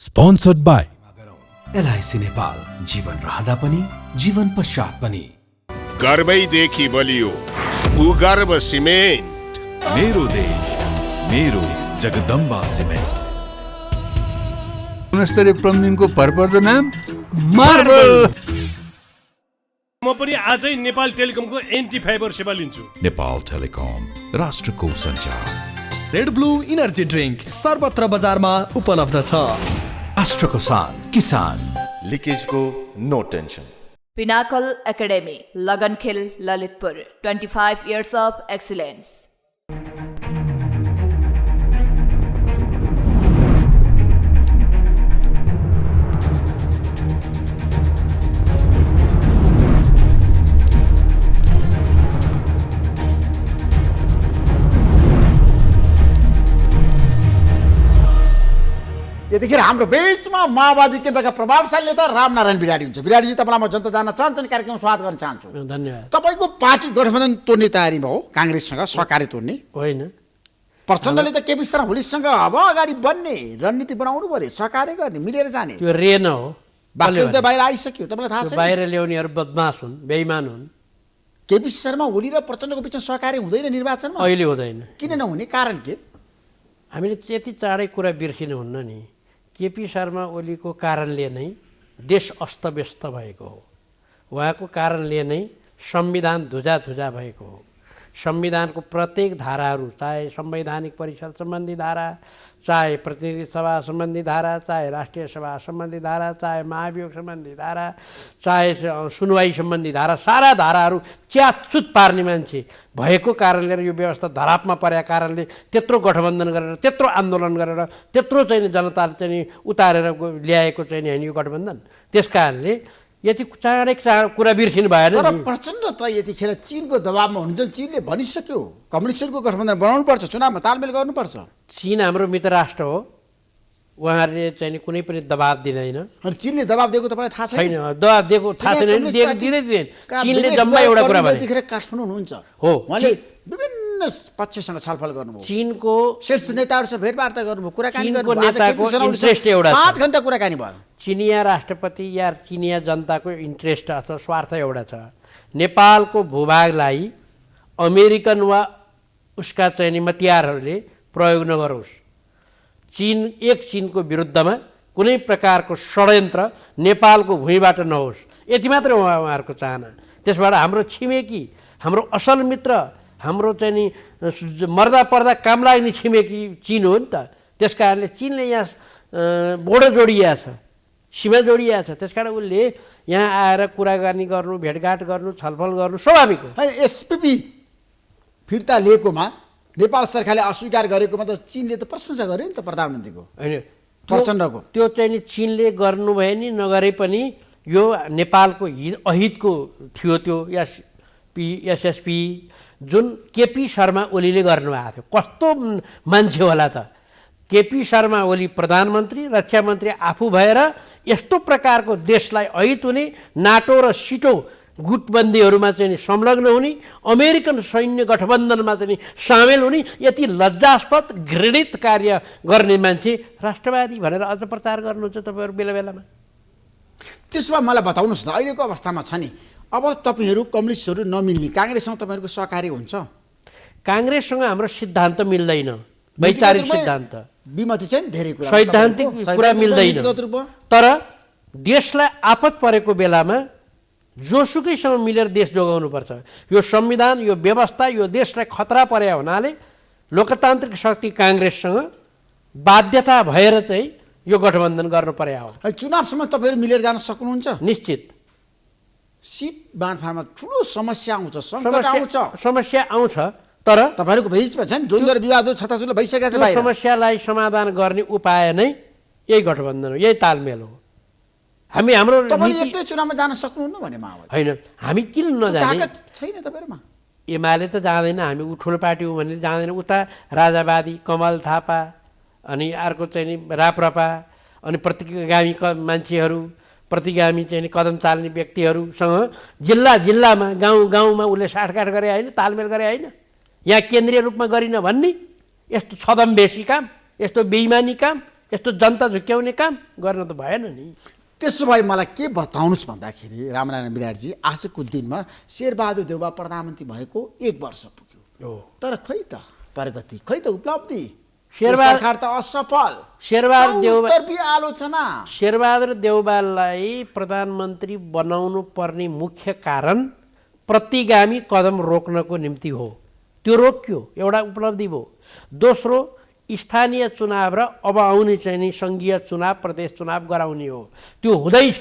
Sponsored by LIC Nepal, जीवन रहँदा पनि जीवन पश्चात पनि। गर्वैदेखि बलियो भूगर्भ सिमेन्ट। मेरो देश मेरो जगदम्बा सिमेन्ट। गुणस्तरीय प्लम्बिङको भरपर्दो नाम मार्बल। म पनि आजै नेपाल टेलिकमको एन्टी फाइबर सेवा लिन्छु। नेपाल टेलिकम, राष्ट्रको सञ्चार। रेड ब्लू इनर्जी ड्रिंक सर्वत्र बजारमा उपलब्ध छ। राष्ट्रको शान, किसान। लिकेजको no tension. Pinnacle Academy, Lagankhil, Lalitpur, 25 years of excellence. यतिखेर हाम्रो बीचमा माओवादी केन्द्रका प्रभावशाली नेता रामनारायण बिराडी हुन्छ। बिराडीजी, तपाईँलाई म जनता जान्न चाहन्छन् कार्यक्रम स्वागत गर्न चाहन्छु। धन्यवाद। तपाईँको पार्टी गठबन्धन तोड्ने तयारीमा हो, काङ्ग्रेससँग सहकारी तोड्ने होइन। प्रचण्डले त केपी शर्मा ओलीसँग अब अगाडि बढ्ने रणनीति बनाउनु पर्यो, सहकार्य गर्ने, मिलेर जाने। त्यो रेन हो, वास्तविक त बाहिर आइसक्यो, तपाईँलाई थाहा छ। बाहिर ल्याउनेहरू बदमास हुन्, बेइमान हुन्। केपी शर्मा ओली र प्रचण्डको बिचमा सहकार्य हुँदैन निर्वाचनमा? अहिले हुँदैन। किन नहुने, कारण के? हामीले त्यति चाँडै कुरा बिर्सिनु हुन्न नि। केपी शर्मा ओलीको कारणले नै देश अस्तव्यस्त भएको हो। उहाँको कारणले नै संविधान धुजा भएको हो। संविधानको प्रत्येक धाराहरू, चाहे संवैधानिक परिषद सम्बन्धी धारा, चाहे प्रतिनिधि सभा सम्बन्धी धारा, चाहे राष्ट्रिय सभा सम्बन्धी धारा, चाहे महाभियोग सम्बन्धी धारा, चाहे सुनवाई सम्बन्धी धारा, सारा धाराहरू च्यातचुत पार्ने मान्छे भएको कारणले र यो व्यवस्था धरापमा परेका कारणले त्यत्रो गठबन्धन गरेर, त्यत्रो आन्दोलन गरेर, त्यत्रो चाहिँ जनताले चाहिँ उतारेर ल्याएको चाहिँ होइन यो गठबन्धन। त्यस कारणले यति चाँडै कुरा बिर्सिनु भएन। तर प्रचण्ड त यतिखेर चीनको दबावमा हुनुहुन्छ। चीनले भनिसक्यो कम्युनिस्टहरूको गठबन्धन बनाउनुपर्छ, चुनावमा तालमेल गर्नुपर्छ। चीन हाम्रो मित्र राष्ट्र हो, उहाँहरूले चाहिँ कुनै पनि दबाब दिँदैन। अनि चीनले दबाब दिएको तपाईँलाई थाहा छैन? दबाब दिएको थाहा छैन, दिँदैन। चीनले जम्मा एउटा कुरा भने यतिखेर काठमाडौँ हुनुहुन्छ हो, उहाँले विभिन्न पक्षसँग छलफल गर्नुभयो, चीनको शीर्ष नेताहरूसँग भेटवार्ता गर्नुभयो, कुराकानी गर्नुभयो। नेताको इन्ट्रेस्ट एउटा 5 घण्टा कुराकानी भयो। चिनिया राष्ट्रपति या चिनिया जनताको इन्ट्रेस्ट अथवा स्वार्थ एउटा छ, नेपालको भूभागलाई अमेरिकन वा उसका चाहिँ मतियारहरूले प्रयोग नगरोस्। चीनको विरुद्धमा कुनै प्रकारको षड्यन्त्र नेपालको भूमिबाट नहोस्, यति मात्र उहाँहरूको चाहना। त्यसबाट हाम्रो छिमेकी, हाम्रो असल मित्र, हाम्रो चाहिँ नि मर्दा पर्दा काम लाग्ने छिमेकी चीन हो नि त। त्यस कारणले चीनले यहाँ बोर्डर जोडिया छ, सीमा जोडिया छ। त्यस कारण उसले यहाँ आएर कुराकानी गर्नु, भेटघाट गर्नु, छलफल गर्नु स्वाभाविक हो। होइन, एसपीपी फिर्ता लिएकोमा नेपाल सरकारले अस्वीकार गरेकोमा त चीनले त प्रशंसा गर्यो नि त प्रधानमन्त्रीको, होइन प्रचण्डको। त्यो चाहिँ नि चीनले गर्नुभयो नि नगरे पनि यो नेपालको अहितको थियो। त्यो एसएसपी जुन केपी शर्मा ओलीले गर्नुभएको थियो, कस्तो मान्छे होला त। केपी शर्मा ओली प्रधानमन्त्री, रक्षा मन्त्री आफू भएर यस्तो प्रकारको देशलाई अहित हुने, नाटो र सिटो गुटबन्दीहरूमा चाहिँ संलग्न हुने, अमेरिकन सैन्य गठबन्धनमा चाहिँ सामेल हुने यति लज्जास्पद घृणित कार्य गर्ने मान्छे राष्ट्रवादी भनेर अझ प्रचार गर्नुहुन्छ तपाईँहरू बेला बेलामा। त्यसो भए मलाई बताउनुहोस् न, अहिलेको अवस्थामा छ नि, अब तपाईँहरू कम्युनिस्टहरू नमिल्ने, काङ्ग्रेससँग तपाईँहरूको सहकार्य हुन्छ? काङ्ग्रेससँग हाम्रो सिद्धान्त मिल्दैन, वैचारिक सिद्धान्त, विमति चाहिँ धेरै कुरा, सैद्धान्तिक कुरा मिल्दैन। तर देशलाई आपत परेको बेलामा जोसुकैसँग मिलेर देश जोगाउनुपर्छ। यो संविधान, यो व्यवस्था, यो देशलाई खतरा परे हुनाले लोकतान्त्रिक शक्ति काङ्ग्रेससँग बाध्यता भएर चाहिँ यो गठबन्धन गर्नु पर्या हो। चुनावसम्म तपाईँहरू मिलेर जान सक्नुहुन्छ? निश्चित। सिट बाँडफाँडमा ठुलो समस्या आउँछ, सङ्कट आउँछ, समस्या आउँछ। तर तपाईँहरूको बिचमा छ नि द्वन्द्व र विवादहरू छताछुल्लो भइसकेको छ। समस्यालाई समाधान गर्ने उपाय नै यही गठबन्धन हो, यही तालमेल हो। हाम्रो एक्लै चुनावमा जान सक्नुहुन्न भने माओवादी होइन, हामी किन नजाने? छैन तपाईँहरूमा? एमाले त जाँदैन, हामी ठुलो पार्टी हो भने जाँदैन। उता राजावादी कमल थापा, अनि अर्को चाहिँ नि राप्रपा, अनि प्रतिगामी मान्छेहरू, प्रतिगामी चाहिँ कदम चाल्ने व्यक्तिहरूसँग जिल्लामा गाउँमा उसले साठगाठ गरे होइन, तालमेल गरे होइन। यहाँ केन्द्रीय रूपमा गरिन भन्ने यस्तो छदम बेसी काम, यस्तो बेइमानी काम, यस्तो जनता झुक्क्याउने काम गर्न त भएन नि। त्यसो भए मलाई के बताउनुहोस् भन्दाखेरि रामनारायण विराटजी आजको दिनमा शेरबहादुर देउवा प्रधानमन्त्री भएको 1 वर्ष पुग्यो। तर खै त प्रगति, खै त उपलब्धि। सरकार त असफल। चौतर्फी आलोचना। शेरबहादुर देउवालाई प्रधानमन्त्री बनाउनु पर्ने मुख्य कारण प्रतिगामी कदम रोक्नको निम्ति हो। त्यो रोक्यो, एउटा उपलब्धि भयो। दोस्रो, स्थानीय चुनाव र अब आउने चाहिँ नि सङ्घीय चुनाव, प्रदेश चुनाव गराउने हो। त्यो हुँदैछ,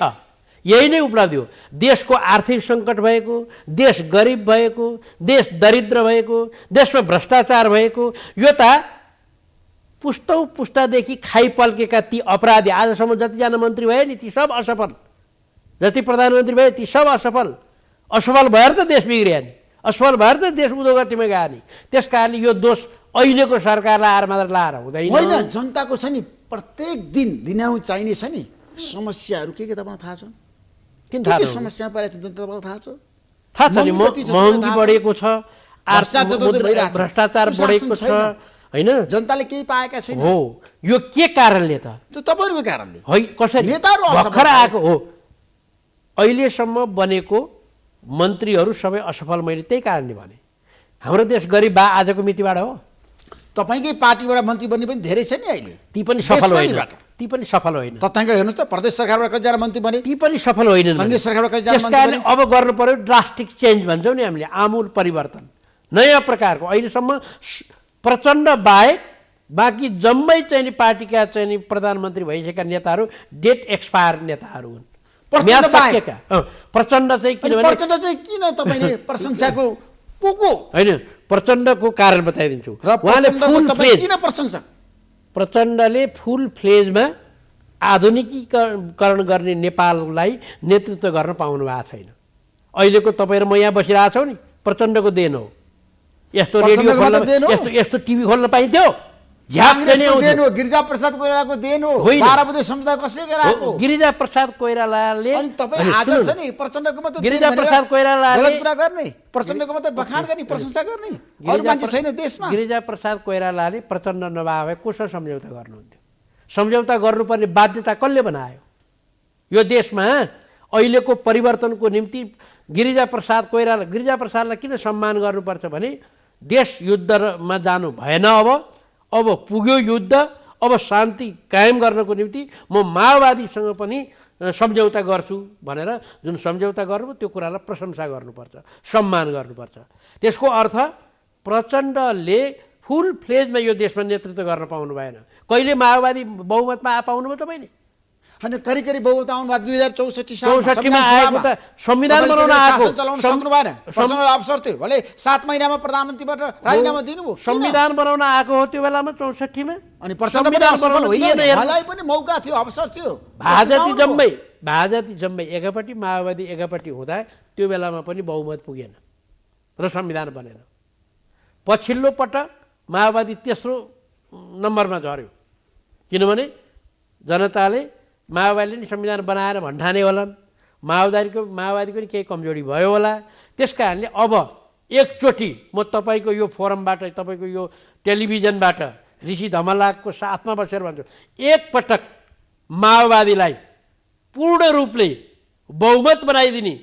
यही नै उपलब्धि हो। देशको आर्थिक सङ्कट भएको, देश गरिब भएको, देश दरिद्र भएको, देशमा भ्रष्टाचार भएको, यो त पुस्तौँ पुस्तादेखि खाइपल्केका ती अपराधी आजसम्म जतिजना मन्त्री भए नि ती सब असफल, जति प्रधानमन्त्री भए ती सब असफल। असफल भएर त देश बिग्रियो नि, असफल भएर त देश उद्योगतिमा गयो नि। त्यस कारणले यो दोष अहिलेको सरकारलाई आएर मात्र लाएर हुँदैन। होइन, जनताको छ नि प्रत्येक दिन दिनाउँ चाहिने छ नि समस्याहरू के तपाईँलाई थाहा छ? के समस्या परेको छ जनतालाई थाहा छ? थाहा छ नि, महँगी बढेको छ, भ्रष्टाचार बढेको छ, होइन? जनताले केही पाएका छैन। हो, यो के कारणले त? तपाईँहरूको कारणले होइन, कसरी नेताहरू भर्खर आएको हो। अहिलेसम्म बनेको मन्त्रीहरू सबै असफल, मैले त्यही कारणले भने। हाम्रो देश गरिब बा आजको मितिबाट हो। तपाईँकै पार्टीबाट मन्त्री बन्ने पनि धेरै छ नि अहिले। ती पनि सफल होइन, ती पनि सफल होइन। तथ्याङ्क हेर्नुहोस् त, प्रदेश सरकारबाट कतिजना मन्त्री बने, ती पनि सफल होइनन्। सङ्घीय सरकारबाट कतिजना त्यस कारणले अब गर्नु पर्यो ड्रास्टिक चेन्ज भन्छौँ नि हामीले, आमूल परिवर्तन, नयाँ प्रकारको। अहिलेसम्म प्रचण्ड बाहेक बाँकी जम्मै चाहिँ नि पार्टीका चाहिँ नि प्रधानमन्त्री भइसकेका नेताहरू डेट एक्सपायर नेताहरू हुन्। प्रचण्ड चाहिँ किन तपाईँले प्रशंसाको पोको? होइन, प्रचण्डको कारण बताइदिन्छु। प्रचण्डले फुल फ्लेजमा आधुनिकीकरण गर्ने नेपाललाई नेतृत्व गर्न पाउनु भएको छैन। अहिलेको तपाईँ र म यहाँ बसिरहेछौँ नि, प्रचण्डको देन हो। यस्तो रेडियो खोल्न, यस्तो टिभी खोल्न पाइन्थ्यो? गिरिजा प्रसाद कोइरालाको देन हो। 12 बजे सम्झौता कसले गराएको? गिरिजा प्रसाद कोइरालाले। अनि तपाईँ आदर छ नि प्रचण्डको मात्र गिरिजा प्रसाद कोइरालाले गलत कुरा गर्ने, प्रचण्डको मात्र बखान गर्ने, प्रशंसा गर्ने, अरु मान्छे छैन देशमा। गिरिजा प्रसाद कोइरालाले प्रचण्ड नभए कोसँग सम्झौता गर्नुहुन्थ्यो? सम्झौता गर्नुपर्ने बाध्यता कसले बनायो? यो देशमा अहिलेको परिवर्तनको निम्ति गिरिजा प्रसादलाई किन सम्मान गर्नुपर्छ भने देश युद्धमा जानु भएन। अब पुग्यो युद्ध, अब शान्ति कायम गर्नको निम्ति म माओवादीसँग पनि सम्झौता गर्छु भनेर जुन सम्झौता गर्नु त्यो कुरालाई प्रशंसा गर्नुपर्छ, सम्मान गर्नुपर्छ। त्यसको अर्थ प्रचण्डले फुल फ्लेजमा यो देशमा नेतृत्व गर्न पाउनु भएन। कहिले माओवादी बहुमतमा पाउनु भयो तपाईँले? अनि करिब बहुमत आउनु भयो 2064 सालमा आएको त संविधान बनाउन आएको, चलाउन सक्नु भएन। प्रचण्डले अवसर थियो भने 7 महिनामा प्रधानमन्त्रीबाट राजीनामा दिनुभयो। संविधान बनाउन आएको हो त्यो बेलामा 64 मा। अनि प्रचण्ड पनि असफल होइन, मलाई पनि मौका थियो, अवसर थियो। भाजती जम्मै एकपट्टि माओवादी एकपट्टि हुँदा त्यो बेलामा पनि बहुमत पुगेन र संविधान बनेन। पछिल्लो पटक माओवादी तेस्रो नम्बरमा झर्यो, किनभने जनताले माओवादीले नि संविधान बनाएर भन्ठाने होलान्, माओवादीको पनि केही कमजोरी भयो होला। त्यस कारणले अब एकचोटि म तपाईँको यो फोरमबाट, तपाईँको यो टेलिभिजनबाट ऋषि धमलाको साथमा बसेर भन्छु, एकपटक माओवादीलाई पूर्ण रूपले बहुमत बनाइदिने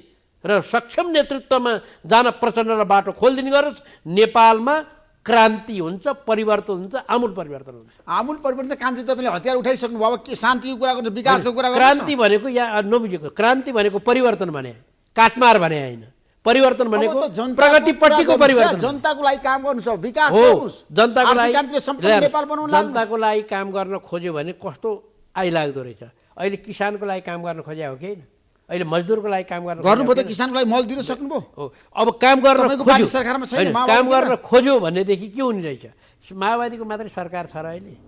र सक्षम नेतृत्वमा जान प्रचण्डलाई बाटो खोलिदिने गरोस्। नेपालमा क्रान्ति हुन्छ, परिवर्तन हुन्छ, आमूल परिवर्तन हुन्छ। आमूल परिवर्तन क्रान्ति तपाईँले हतियार उठाइसक्नु भयो, के शान्तिको कुरा गर्नु, विकासको कुरा गर्नु? क्रान्ति भनेको यहाँ नबुझेको, क्रान्ति भनेको परिवर्तन भने काटमार भने होइन। परिवर्तन भनेको प्रगतिपट्टिको परिवर्तन, जनताको लागि काम गर्नु छ, विकास गर्नुस्, जनताको लागि सम्पूर्ण नेपाल बनाउन लाग्नुस्। जनताको लागि काम गर्न खोज्यो भने कस्तो आइलाग्दो रहेछ। अहिले किसानको लागि काम गर्न खोज्या हो कि होइन? अहिले मजदुरको लागि काम गर्नुभयो त किसानको लागि मल दिन सक्नुभयो। अब काम गर्न सरकारमा छैन, काम गर्न खोज्यो भनेदेखि के हुने रहेछ? माओवादीको मात्रै सरकार छ र अहिले?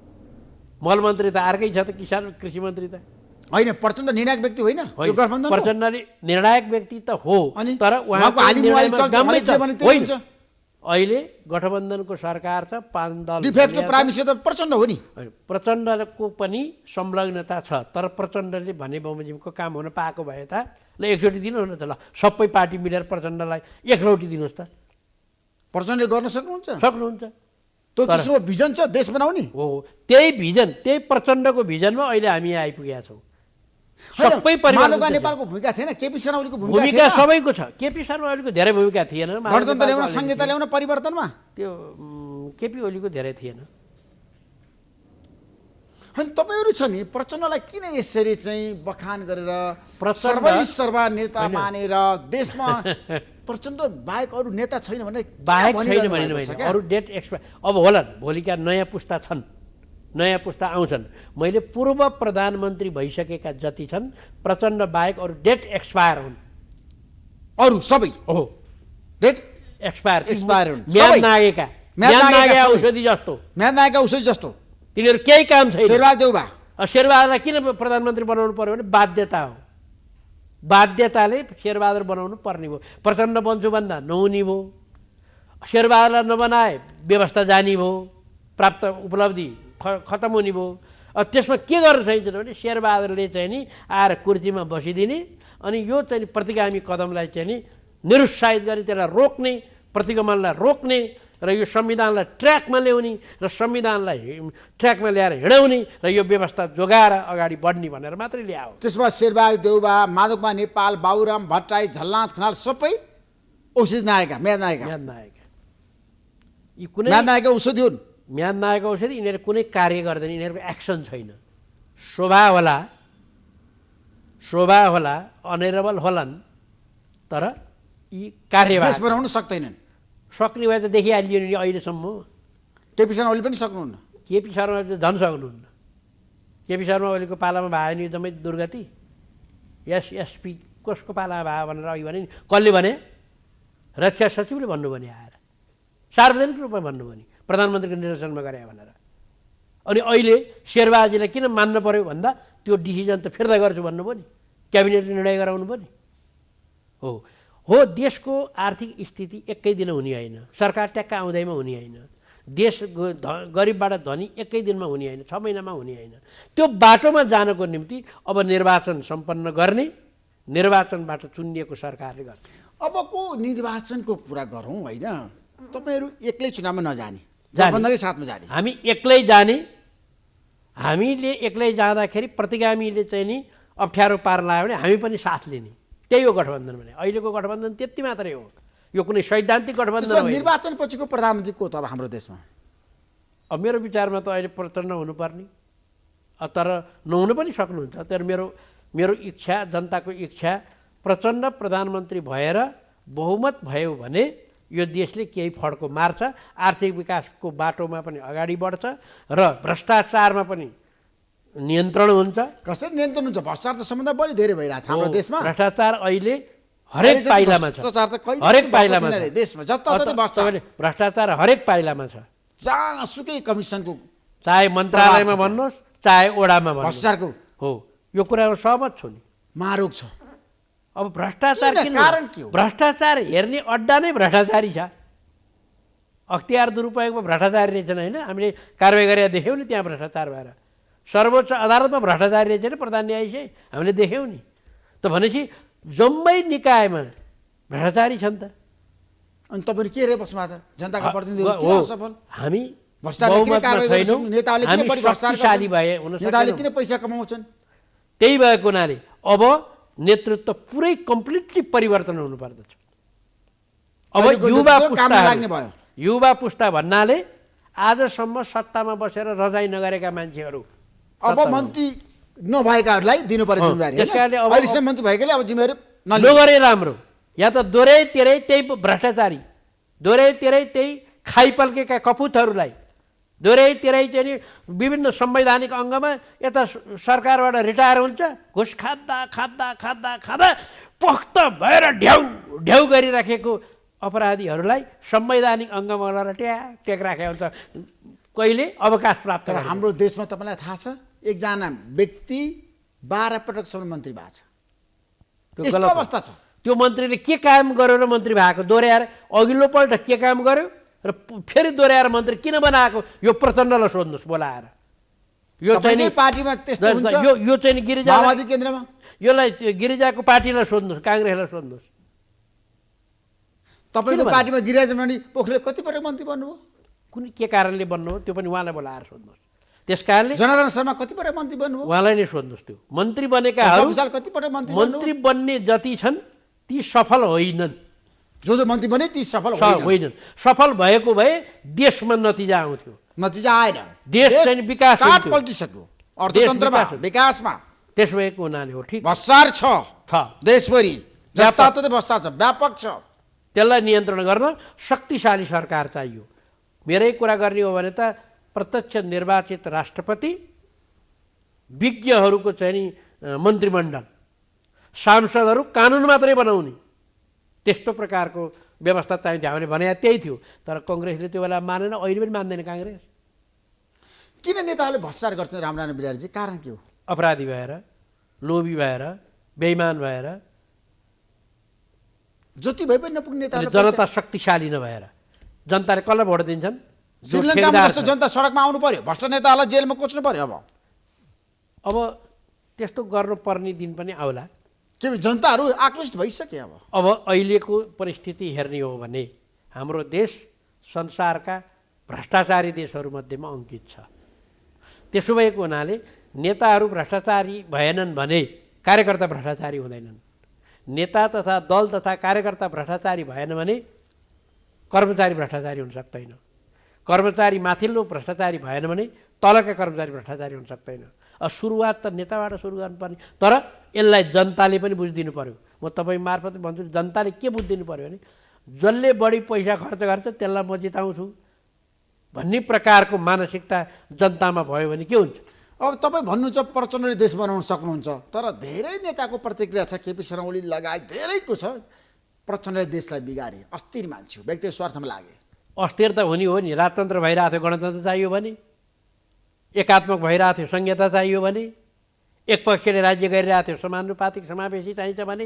मल मन्त्री त अर्कै छ त, किसान कृषि मन्त्री त होइन। प्रचण्ड निर्णायक व्यक्ति होइन, यो गठबन्धन प्रचण्डले निर्णायक व्यक्ति त हो, तर उहाँको अहिले गठबन्धनको सरकार छ, 5 दल डिफेक्टो प्राइम मिनिस्टर त प्रचण्ड हो नि। प्रचण्डको पनि संलग्नता छ, तर प्रचण्डले भने बमोजिमको काम हुन पाएको भए त ल एकचोटि दिनुहोस् न त, ल सबै पार्टी मिलेर प्रचण्डलाई एकलौटी दिनुहोस् त। प्रचण्डले गर्न सक्नुहुन्छ? सक्नुहुन्छ। त्यो किसिमको भिजन छ देश बनाउने। हो, त्यही भिजन, त्यही प्रचण्डको भिजनमा अहिले हामी आइपुगेका छौँ। होइन, सबै परिवर्तन माधवका त्यसै। नेपालको भूमिका थिएन, केपी शर्मा ओलीको भूमिका भूमिका थिएन। सबैको छ। केपी शर्मा ओलीको धेरै भूमिका थिएन। गणतन्त्र ल्याउन, संहिता ल्याउन, परिवर्तनमा। त्यो केपी ओलीको धेरै थिएन। अनि तपाईँहरू छ नि प्रचण्डलाई किन यसरी चाहिँ बखान गरेर प्रचण्ड- सर्वा नेता मानेर देशमा प्रचण्ड बाहेक अरू नेता छैन भने बाहेक छैन भने अरू डेट एक्सपायर अब होलान्, भोलिका नयाँ पुस्ता छन्, नयाँ पुस्ता आउँछन्। मैले पूर्व प्रधानमन्त्री भइसकेका जति छन् प्रचण्ड बाहेक अरू डेट एक्सपायर हुन्। अरू सबै हो, डेट एक्सपायर हुन् म्याद सबै। नागेका, म्याद म्याद नागे नागेका औषधि जस्तो म्याद नायकका उसै जस्तो तिनीहरू केही काम छैन। शेरबहादुर देउबा शेरबहादुरलाई किन प्रधानमन्त्री बनाउनु पर्यो भने बाध्यता हो। बाध्यताले शेरबहादुर बनाउनु पर्ने भयो। प्रचण्ड बन्छु भन्दा नहुने भयो। शेरबहादुरलाई नबनाए व्यवस्था जाने भयो, प्राप्त उपलब्धि खतम हुने भयो। अब त्यसमा के गर्न सकिन्छ भने शेरबहादुरले चाहिँ नि आएर कुर्सीमा बसिदिने अनि यो चाहिँ प्रतिगामी कदमलाई चाहिँ नि निरुत्साहित गर्ने, त्यसलाई रोक्ने, प्रतिगमनलाई रोक्ने र यो संविधानलाई ट्र्याकमा ल्याउने र संविधानलाई ट्र्याकमा ल्याएर हिँडाउने र यो व्यवस्था जोगाएर अगाडि बढ्ने भनेर मात्रै ल्यायो। त्यसमा शेरबहादुर देउबा, माधवमा नेपाल, बाबुराम भट्टराई, झलनाथ खनाल सबै औषधि नायकका, म्याद नायकका। म्याद नायक यी कुनै म्याद नायकका औषधि हुन्। म्याद नायक औषधि यिनीहरू कुनै कार्य गर्दैन, यिनीहरूको एक्सन छैन। शोभा होला, अनरेबल होलान्, तर यी कार्यवाही देश बनाउन सक्दैनन्। सक्ने भए त देखिहालियो नि अहिलेसम्म। केपी शर्मा ओली पनि सक्नुहुन्न। केपी शर्मा ओली त झन् सक्नुहुन्न। केपी शर्मा ओलीको पालामा भयो नि एकदमै दुर्गति। एसपी कसको पालामा भयो भनेर अघि भने नि कसले भने? रक्षा सचिवले भन्नुभयो नि आएर, सार्वजनिक रूपमा भन्नुभयो नि प्रधानमन्त्रीको निर्देशनमा गरे भनेर। अनि अहिले शेरबहादुरजीलाई किन मान्नु पर्यो भन्दा त्यो डिसिजन त फिर्ता गर्छु भन्नुभयो नि, क्याबिनेटले निर्णय गराउनु भयो नि। हो, देशको आर्थिक स्थिति एकै दिन हुने होइन, सरकार ट्याक्क आउँदैमा हुने होइन, देश गरिबबाट धनी एकै दिनमा हुने होइन, 6 महिनामा हुने होइन। त्यो बाटोमा जानको निम्ति अब निर्वाचन सम्पन्न गर्ने, निर्वाचनबाट चुनिएको सरकारले गर्ने। अबको निर्वाचनको कुरा गरौँ होइन, तपाईँहरू एक्लै चुनावमा नजाने, गठबन्धनकै साथमा जाने। हामी एक्लै जाने। हामीले एक्लै जाँदाखेरि प्रतिगामीले चाहिँ नि अप्ठ्यारो पार लाग्यो भने हामी पनि साथ लिने, त्यही हो गठबन्धन भने। अहिलेको गठबन्धन त्यति मात्रै हो, यो कुनै सैद्धान्तिक गठबन्धन होइन। निर्वाचन पछिको प्रधानमन्त्री को त अब हाम्रो देशमा? अब मेरो विचारमा त अहिले प्रचण्ड हुनुपर्ने, तर नहुनु पनि सक्नुहुन्छ। तर मेरो इच्छा, जनताको इच्छा, प्रचण्ड प्रधानमन्त्री भएर बहुमत भयो भने यो देशले केही फड्को मार्छ, आर्थिक विकासको बाटोमा पनि अगाडि बढ्छ र भ्रष्टाचारमा पनि नियन्त्रण हुन्छ। कसरी नियन्त्रण हुन्छ? भ्रष्टाचार त सबभन्दा बढी धेरै भइरहेछ हाम्रो देशमा। भ्रष्टाचार अहिले हरेक पाइलामा छ, हरेक पाइलामा छ देशमा। जताततै भ्रष्टाचार हरेक पाइलामा छ। जहाँसुकै कमिसनको, चाहे मन्त्रालयमा भन्नुहोस्, चाहे ओडामा भन्नुहोस्, भ्रष्टाचारको हो, यो कुरामा सहमत छु नि। मारोग छ। अब भ्रष्टाचार किन? कारण के हो? भ्रष्टाचार हेर्ने अड्डा नै भ्रष्टाचारी छ। अख्तियार दुरुपयोगमा भ्रष्टाचारी रहेछन् होइन, हामीले कारवाही गरेर देख्यौँ नि त्यहाँ भ्रष्टाचार भएर। सर्वोच्च अदालतमा भ्रष्टाचारी रहेछन् प्रधान न्यायाधीश, हामीले देख्यौँ नि। त भनेपछि जम्मै निकायमा भ्रष्टाचारी छन् त। अनि तपाईँहरू के रे बस्नु भएको? जनताका प्रतिनिधिहरू किन असफल? हामी नेताले किन शक्तिशाली भए हुन नेताले किन पैसा कमाउँछन्? त्यही भएको हुनाले अब नेतृत्व पुरै कम्प्लिटली परिवर्तन हुनु पर्दछ। अब युवा पुस्ता भन्नाले आजसम्म सत्तामा बसेर रजाइ नगरेका मान्छेहरू, अब मन्त्री नभएकाहरूलाई दिनु पर्यो जिम्मेवारी। त्यसकारणले अब अहिलेसम्म मन्त्री भएकाले अब जिम्मेवारी नगरे राम्रो। या त दोहोरै तेरै त्यही भ्रष्टाचारी, दोहोरै तेरै त्यही खाइपल्केका कपुतहरूलाई, दोहोरै तेरै चाहिँ नि विभिन्न संवैधानिक अङ्गमा यता सरकारबाट रिटायर हुन्छ, घुस खाँदा खाँदा खाँदा खाँदा पख्त भएर ढ्याउ गरिराखेको अपराधीहरूलाई संवैधानिक अङ्गमा टेक राखेको हुन्छ, कहिले अवकाश प्राप्त। तर हाम्रो देशमा तपाईँलाई थाहा छ, एकजना व्यक्ति 12 पटकसम्म मन्त्री भएको छ। यस्तो अवस्था छ। त्यो मन्त्रीले के काम गर्यो र मन्त्री भएको? दोहोऱ्याएर अघिल्लो पल्ट के काम गर्यो र फेरि दोहोऱ्याएर मन्त्री किन बनाएको? यो प्रचण्डलाई सोध्नुहोस् बोलाएर। यो चाहिँ पार्टीमा त्यस्तो हुन्छ। यो चाहिँ गिरिजा माओवादी केन्द्रमा, यसलाई गिरिजाको पार्टीलाई सोध्नुहोस्, काङ्ग्रेसलाई सोध्नुहोस्। तपाईँको पार्टीमा गिरिजा मणि पोखरेल कति पटक मन्त्री बन्नुभयो? कुन के कारणले बन्नु हो त्यो पनि उहाँलाई बोलाएर सोध्नुहोस्। त्यस कारणले जनार्दन शर्मा कतिपटक मन्त्री बन्नुभयो? उहाँलाई नै सोध्नुहोस्। त्यो मन्त्री बनेकाहरू विशाल कतिपटक मन्त्री मन्त्री बन्ने जति छन् ती सफल होइनन्। जो मन्त्री बने ती सफल होइनन्। सफल भएको भए देशमा नतिजा आउँथ्यो। नतिजा आएन। देश चाहिँ विकास काट पल्टिसक्यो अर्थतन्त्रमा, विकासमा। त्यस भएको हुनाले हो। ठिक, भ्रष्टाचार छ देशभरि, जताततै भ्रष्टाचार छ, व्यापक छ। त्यसलाई नियन्त्रण गर्न शक्तिशाली सरकार चाहियो। मेरै कुरा गर्ने हो भने त प्रत्यक्ष निर्वाचित राष्ट्रपति, विज्ञहरूको चाहिँ नि मन्त्रीमण्डल, सांसदहरू कानुन मात्रै बनाउने त्यस्तो प्रकारको व्यवस्था चाहिन्थ्यो। हामीले भने त्यही थियो, तर कङ्ग्रेसले त्यो बेला मानेन, अहिले पनि मान्दैन काङ्ग्रेस। किन नेताहरूले भ्रष्टाचार गर्छन् रामनारायण बिरारजी? कारण के हो? अपराधी भएर, लोभी भएर, बेइमान भएर, जति भए पनि नपुग्ने नेताहरू। जनता शक्तिशाली नभएर जनताले कसलाई भोट दिन्छन्? श्रीलङ्कामा जस्तो जनता सडकमा आउनु पर्यो, भ्रष्ट नेताहरूलाई जेलमा कोच्नु पर्यो। अब त्यस्तो गर्नुपर्ने दिन पनि आउला। के जनताहरू आक्रोशित भइसके। अब अहिलेको परिस्थिति हेर्ने हो भने हाम्रो देश संसारका भ्रष्टाचारी देशहरूमध्येमा अङ्कित छ। त्यसो भएको हुनाले नेताहरू भ्रष्टाचारी भएनन् भने कार्यकर्ता भ्रष्टाचारी हुँदैनन्। नेता तथा दल तथा कार्यकर्ता भ्रष्टाचारी भएन भने कर्मचारी भ्रष्टाचारी हुन सक्दैन। कर्मचारी माथिल्लो भ्रष्टाचारी भएन भने तलका कर्मचारी भ्रष्टाचारी हुन सक्दैन। सुरुवात त नेताबाट सुरु गर्नुपर्ने। तर यसलाई जनताले पनि बुझिदिनु पर्यो। म तपाईँ मार्फत भन्छु, जनताले के बुझिदिनु पर्यो भने जसले बढी पैसा खर्च गर्छ त्यसलाई म जिताउँछु भन्ने प्रकारको मानसिकता जनतामा भयो भने के हुन्छ? अब तपाईँ भन्नुहुन्छ प्रचण्डले देश बनाउन सक्नुहुन्छ, तर धेरै नेताको प्रतिक्रिया छ, केपी शर्मा ओली लगायत धेरैको छ, प्रचण्डले देशलाई बिगारे, अस्थिर मान्छे हो, व्यक्तिगत स्वार्थमा लागे। अस्थिर त हुने हो नि। राजतन्त्र भइरहेको थियो, गणतन्त्र चाहियो भने, एकात्मक भइरहेको थियो, संहिता चाहियो भने, एक पक्षले राज्य गरिरहेको थियो, समानुपातिक समावेशी चाहिन्छ भने,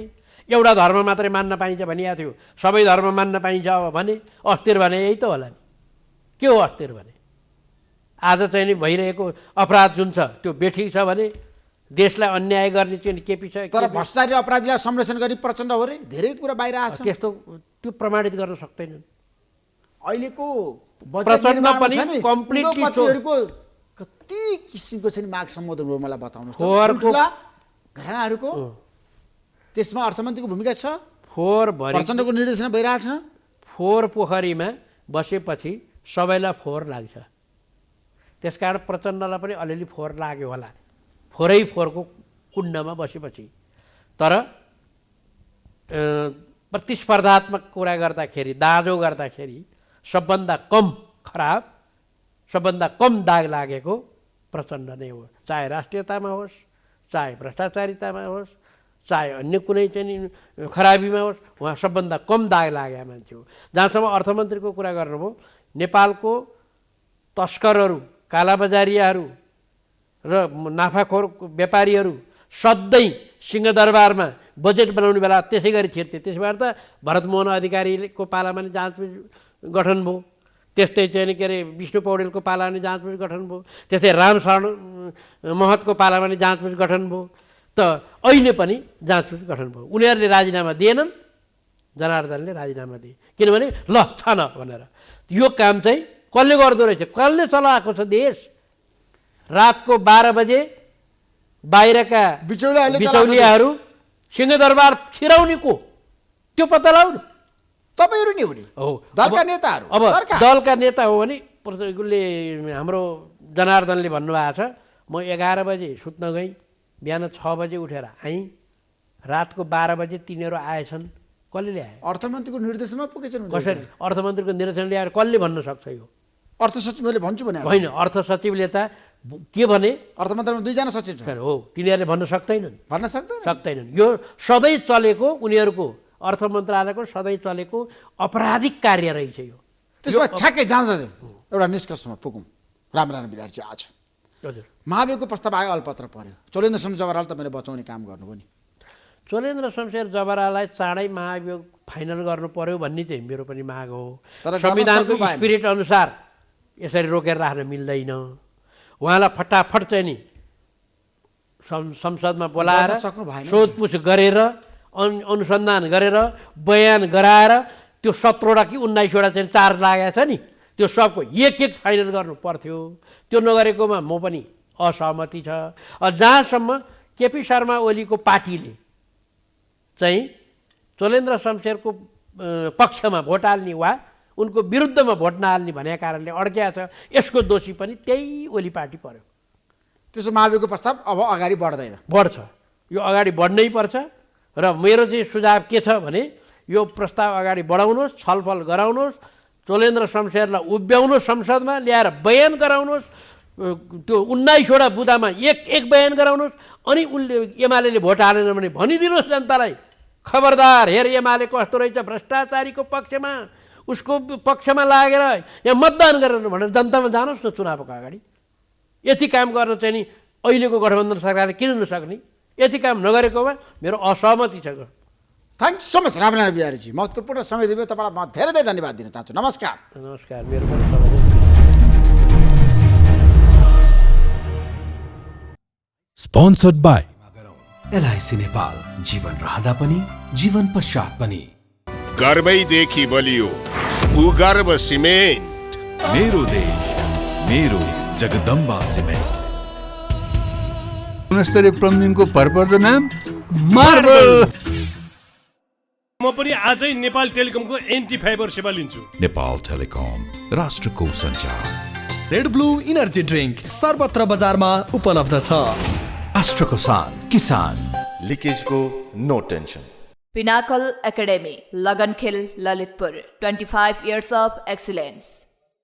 एउटा धर्म मात्रै मान्न पाइन्छ भनिएको थियो, सबै धर्म मान्न पाइन्छ अब भने अस्थिर भने यही त होला नि। के हो अस्थिर भने? आज चाहिँ नि भइरहेको अपराध जुन छ त्यो बेठिक छ भने देशलाई अन्याय गर्ने चाहिँ केपी छ। तर भ्रष्टाचारी अपराधीलाई संरक्षण गरी प्रचण्ड हो रे, धेरै कुरा बाहिर आछ। त्यस्तो त्यो प्रमाणित गर्न सक्दैनन्। अहिलेको प्रचण्ड पनि कम्प्लिटली कति किसिमको छ नि माग सम्बोधन हो, मलाई बताउनुहोस्। फोहोरको घरानाहरूको त्यसमा अर्थमन्त्रीको भूमिका छ। फोहोर भरि प्रचण्डको निर्देशन भइरहेछ। फोहोर पोखरीमा बसेपछि सबैलाई फोहोर लाग्छ। त्यसकारण प्रचण्डलाई पनि अलिअलि फोहोर लाग्यो होला, फोहोरै फोहोरको कुण्डमा बसेपछि। तर प्रतिस्पर्धात्मक कुरा गर्दाखेरि, दाँजो गर्दाखेरि सबभन्दा कम खराब, सबभन्दा कम दाग लागेको प्रचण्ड नै हो। चाहे राष्ट्रियतामा होस्, चाहे भ्रष्टाचारितामा होस्, चाहे अन्य कुनै चाहिँ खराबीमा होस्, उहाँ सबभन्दा कम दाग लागेको मान्छे हो। जहाँसम्म अर्थमन्त्रीको कुरा गर्नुभयो, नेपालको तस्करहरू, कालाबजारियाहरू र नाफाखोर व्यापारीहरू सधैँ सिंहदरबारमा बजेट बनाउने बेला त्यसै गरी छिर्थे। त्यसबाट त भरतमोहन अधिकारीको पालामा नि जाँचबुझ गठन भयो, त्यस्तै चाहिँ के अरे विष्णु पौडेलको पालामा नि जाँचबुझ गठन भयो, त्यस्तै रामशरण महतको पालामा नि जाँचबुझ गठन भयो। त अहिले पनि जाँचबुझ गठन भयो। उनीहरूले राजीनामा दिएनन्, जनार्दनले राजीनामा दिए, किनभने ल छ न भनेर। यो काम चाहिँ कसले गर्दो रहेछ? कसले चलाएको छ देश? रातको 12 बजे बाहिरका बिचौलियाहरू सिंहदरबार छिराउने को? त्यो पत्ता लगाउनु। तपाईँहरू नि हुने हो, दलका नेताहरू। अब दलका नेता हो भने उसले हाम्रो जनार्दनले भन्नुभएको छ, म 11 बजे सुत्न गएँ, बिहान 6 बजे उठेर आएँ, रातको 12 बजे तिनीहरू आएछन्। कसले ल्याए? अर्थमन्त्रीको निर्देशनमा पुगेछन्। कसरी अर्थमन्त्रीको निर्देशन ल्याएर कसले भन्न सक्छ? यो अर्थ सचिवले भन्छु भने होइन, अर्थ सचिवले त के भने? अर्थमन्त्रीमा 2 जना सचिव छन्। हो, तिनीहरूले भन्न सक्दैनन्। भन्न सक्दैनन्। यो सधैँ चलेको, उनीहरूको अर्थ मन्त्रालयको सधैँ चलेको अपराधिक कार्य रहेछ यो। त्यसमा ठ्याक्कै जाँदै एउटा निष्कर्षमा पुगौँ रामनारायण बिरारजी। आज हजुर महाभियोगको प्रस्ताव आयो, अलपत्र पर्यो, चोलेन्द्र शमशेर जवाहरलाल तपाईँले बचाउने काम गर्नुभयो नि। चोलेन्द्र शमशेर जवाहरलाललाई चाँडै महाभियोग फाइनल गर्नु पर्यो भन्ने चाहिँ मेरो पनि माग हो। संविधानको स्पिरिट अनुसार यसरी रोकेर राख्न मिल्दैन। उहाँलाई फटाफट चाहिँ नि संसदमा बोलाएर सोधपुछ गरेर, अनुसन्धान गरेर, बयान गराएर त्यो 17वटा कि 19वटा चाहिँ चार्ज लागेको छ नि, त्यो सबको एक एक फाइनल गर्नु पर्थ्यो। त्यो नगरेकोमा म पनि असहमति छ। जहाँसम्म केपी शर्मा ओलीको पार्टीले चाहिँ चोलेन्द्र शमशेरको पक्षमा भोट हाल्ने वा उनको विरुद्धमा भोट नहाल्ने भनेको कारणले अड्किया छ, यसको दोषी पनि त्यही ओली पार्टी पर्यो। त्यसो माविको प्रस्ताव अब अगाडि बढ्दैन, बढ्छ, यो अगाडि बढ्नै पर्छ। र मेरो चाहिँ सुझाव के छ भने यो प्रस्ताव अगाडि बढाउनुहोस्, छलफल गराउनुहोस्, चोलेन्द्र शमशेरलाई उभ्याउनुहोस्, संसदमा ल्याएर बयान गराउनुहोस्, त्यो 19वटा बुदामा एक बयान गराउनुहोस्, अनि उनले एमाले भोट हालेन भने भनिदिनुहोस् जनतालाई, खबरदार हेर एमाले कस्तो रहेछ, भ्रष्टाचारीको पक्षमा, उसको पक्षमा लागेर यहाँ मतदान गरेर भनेर जनतामा जानुहोस् न चुनावको अगाडि। यति काम गर्न चाहिँ नि अहिलेको गठबन्धन सरकारले किन नसक्ने? यति काम नगरेकोमा मेरो असहमति छ। Thank so much Ramnarayan Bihariji, महत्त्वपूर्ण समय दिनुभयो, तपाईँलाई म धेरै धन्यवाद दिन चाहन्छु। नमस्कार। नमस्कार, मेरो पनि समय। Sponsored by एलआइसी नेपाल, जीवन रहँदा पनि जीवन पश्चात पनि। गर्वैदेखि बलियो भूगर्भ सिमेन्ट। मेरो देश मेरो जगदम्बा सिमेन्ट। गुणस्तरीय प्लम्बिङको भरपर्दो नाम मार्बल। म पनि आजै नेपाल टेलिकमको एन्टी फाइबर सेवा लिन्छु। नेपाल टेलिकम, राष्ट्रको सञ्चार। रेड ब्लू इनर्जी ड्रिङ्क सर्वत्र बजारमा उपलब्ध छ। राष्ट्रको शान, किसान। लिकेजको no tension. Pinnacle Academy, Lagankhel, Lalitpur. 25 years of excellence.